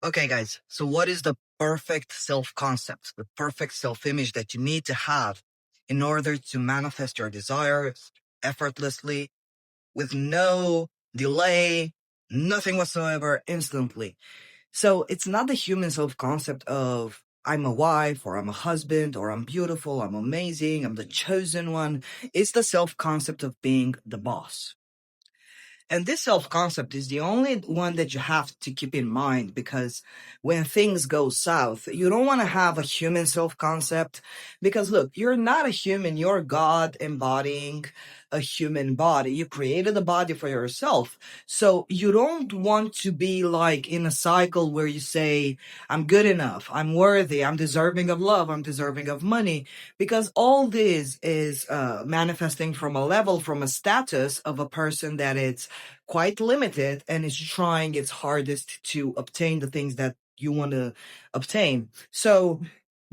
Okay, guys. So what is the perfect self-concept, the perfect self-image that you need to have in order to manifest your desires effortlessly with no delay, nothing whatsoever, instantly? So it's not the human self-concept of I'm a wife or I'm a husband or I'm beautiful, I'm amazing, I'm the chosen one. It's the self-concept of being the boss. And this self concept is the only one that you have to keep in mind, because when things go south, you don't want to have a human self concept. Because look, you're not a human, you're God embodying a human body. You created a body for yourself. So you don't want to be like in a cycle where you say, I'm good enough, I'm worthy, I'm deserving of love, I'm deserving of money, because all this is manifesting from a level, from a status of a person that it's quite limited and is trying its hardest to obtain the things that you want to obtain. So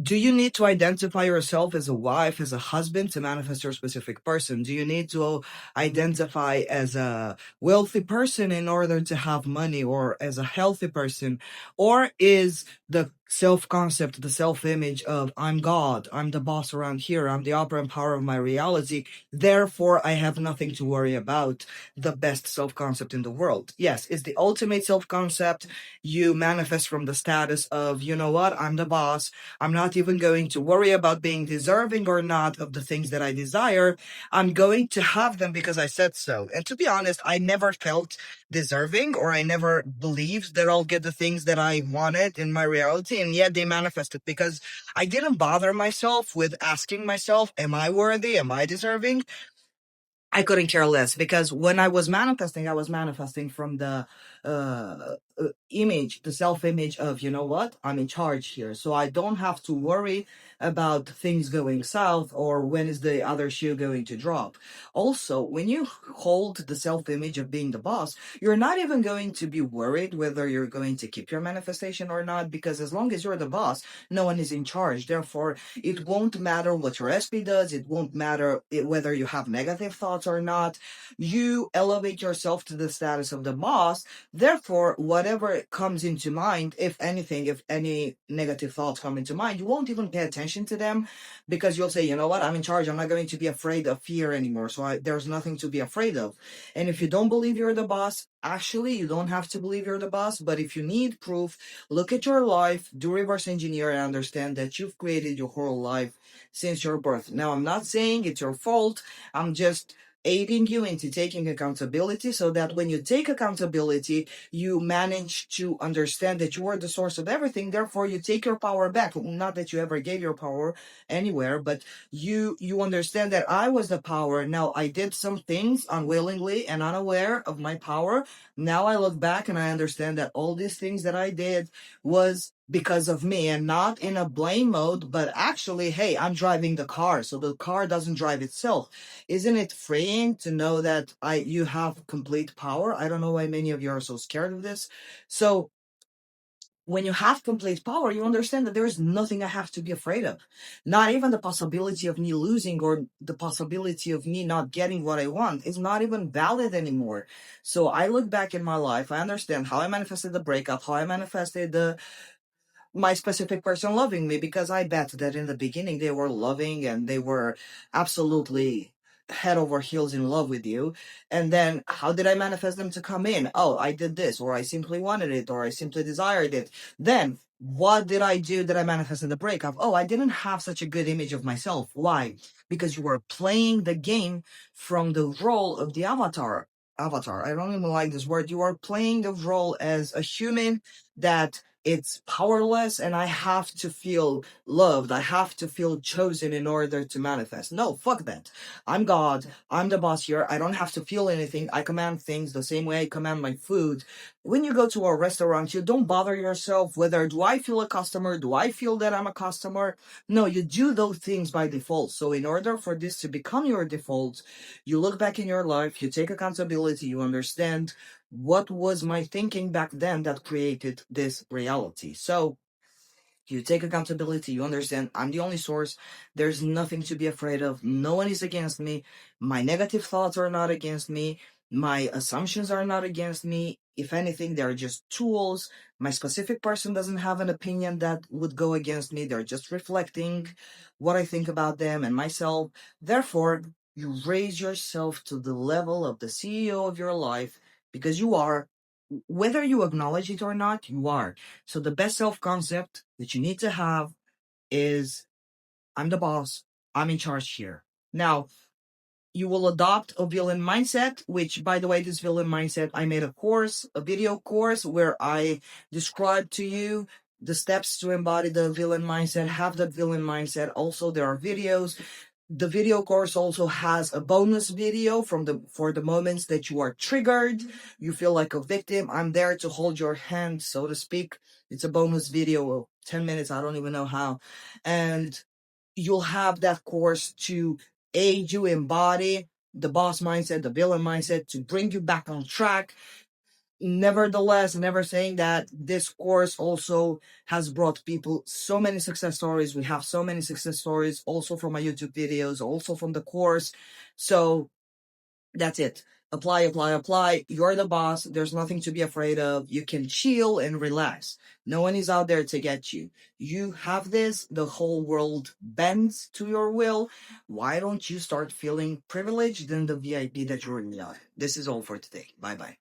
do you need to identify yourself as a wife, as a husband to manifest your specific person? Do you need to identify as a wealthy person in order to have money, or as a healthy person? Or is the self-concept, the self-image of I'm God, I'm the boss around here, I'm the operant power of my reality, therefore I have nothing to worry about, the best self-concept in the world? Yes, it's the ultimate self-concept. You manifest from the status of, you know what, I'm the boss, I'm not even going to worry about being deserving or not of the things that I desire. I'm going to have them because I said so. And to be honest, I never felt deserving, or I never believed that I'll get the things that I wanted in my reality. And yet they manifested because I didn't bother myself with asking myself, am I worthy? Am I deserving? I couldn't care less, because when I was manifesting from the image, the self-image of, you know what, I'm in charge here. So I don't have to worry about things going south or when is the other shoe going to drop. Also, when you hold the self-image of being the boss, you're not even going to be worried whether you're going to keep your manifestation or not, because as long as you're the boss, no one is in charge. Therefore, it won't matter what your SP does. It won't matter whether you have negative thoughts or not. You elevate yourself to the status of the boss. Therefore, whatever comes into mind, if anything, if any negative thoughts come into mind, you won't even pay attention to them, because you'll say, you know what, I'm in charge. I'm not going to be afraid of fear anymore. So there's nothing to be afraid of. And if you don't believe you're the boss, actually, you don't have to believe you're the boss. But if you need proof, look at your life, do reverse engineer, and understand that you've created your whole life since your birth. Now, I'm not saying it's your fault. I'm just aiding you into taking accountability, so that when you take accountability, you manage to understand that you are the source of everything. Therefore, you take your power back. Not that you ever gave your power anywhere, but you understand that I was the power. Now, I did some things unwillingly and unaware of my power. Now I look back and I understand that all these things that I did was because of me, and not in a blame mode, but actually, hey, I'm driving the car, so the car doesn't drive itself. Isn't it freeing to know that you have complete power? I don't know why many of you are so scared of this. So when you have complete power, you understand that there is nothing I have to be afraid of. Not even the possibility of me losing, or the possibility of me not getting what I want, is not even valid anymore. So I look back in my life, I understand how I manifested the breakup, how I manifested my specific person loving me, because I bet that in the beginning they were loving and they were absolutely head over heels in love with you. And then how did I manifest them to come in? Oh, I did this, or I simply wanted it, or I simply desired it. Then what did I do that I manifested the breakup? Oh, I didn't have such a good image of myself. Why? Because you were playing the game from the role of the avatar. I don't even like this word. You are playing the role as a human that it's powerless, and I have to feel loved. I have to feel chosen in order to manifest. No, fuck that. I'm God. I'm the boss here. I don't have to feel anything. I command things the same way I command my food. When you go to a restaurant, you don't bother yourself whether do I feel a customer? Do I feel that I'm a customer? No, you do those things by default. So in order for this to become your default, you look back in your life, you take accountability, you understand what was my thinking back then that created this reality. So you take accountability, you understand I'm the only source. There's nothing to be afraid of. No one is against me. My negative thoughts are not against me. My assumptions are not against me. If anything, they're just tools. My specific person doesn't have an opinion that would go against me. They're just reflecting what I think about them and myself. Therefore, you raise yourself to the level of the CEO of your life, because you are, whether you acknowledge it or not, you are. So the best self-concept that you need to have is, I'm the boss, I'm in charge here. Now, you will adopt a villain mindset, which, by the way, this villain mindset, I made a course, a video course, where I describe to you the steps to embody the villain mindset, have the villain mindset. Also, there are videos. The video course also has a bonus video for the moments that you are triggered, you feel like a victim. I'm there to hold your hand, so to speak. It's a bonus video, 10 minutes, I don't even know how. And you'll have that course to aid you embody the boss mindset, the villain mindset, to bring you back on track. Nevertheless, never saying that, this course also has brought people so many success stories. We have so many success stories also from my YouTube videos, also from the course. So that's it. Apply, apply, apply. You're the boss. There's nothing to be afraid of. You can chill and relax. No one is out there to get you. You have this. The whole world bends to your will. Why don't you start feeling privileged than the VIP that you really are? This is all for today. Bye-bye.